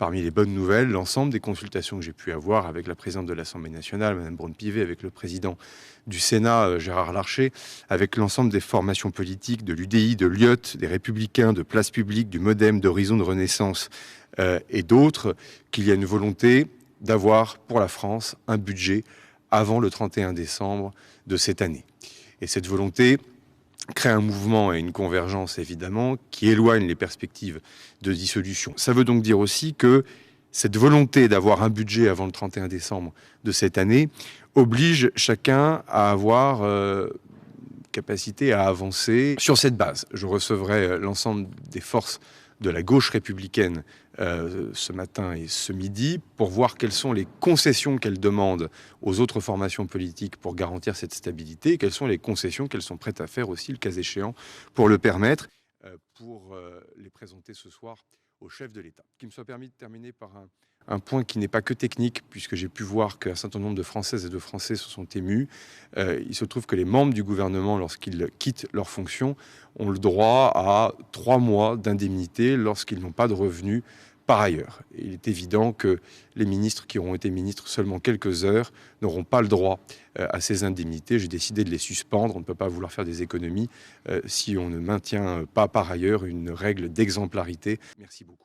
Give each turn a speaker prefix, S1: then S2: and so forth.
S1: parmi les bonnes nouvelles, l'ensemble des consultations que j'ai pu avoir avec la présidente de l'Assemblée nationale, Mme Braun-Pivet, avec le président du Sénat, Gérard Larcher, avec l'ensemble des formations politiques, de l'UDI, de l'IOT, des Républicains, de Place Publique, du MoDem, d'Horizon de Renaissance et d'autres, qu'il y a une volonté d'avoir pour la France un budget avant le 31 décembre de cette année. Et cette volonté crée un mouvement et une convergence, évidemment, qui éloigne les perspectives de dissolution. Ça veut donc dire aussi que cette volonté d'avoir un budget avant le 31 décembre de cette année oblige chacun à avoir capacité à avancer sur cette base. Je recevrai l'ensemble des forces de la gauche républicaine ce matin et ce midi pour voir quelles sont les concessions qu'elles demandent aux autres formations politiques pour garantir cette stabilité, quelles sont les concessions qu'elles sont prêtes à faire aussi, le cas échéant, pour le permettre, pour les présenter ce soir au chef de l'État. Qu'il me soit permis de terminer par un point qui n'est pas que technique, puisque j'ai pu voir qu'un certain nombre de Françaises et de Français se sont émus. Il se trouve que les membres du gouvernement, lorsqu'ils quittent leurs fonctions, ont le droit à 3 mois d'indemnité lorsqu'ils n'ont pas de revenus par ailleurs. Il est évident que les ministres qui auront été ministres seulement quelques heures n'auront pas le droit à ces indemnités. J'ai décidé de les suspendre. On ne peut pas vouloir faire des économies si on ne maintient pas par ailleurs une règle d'exemplarité. Merci beaucoup.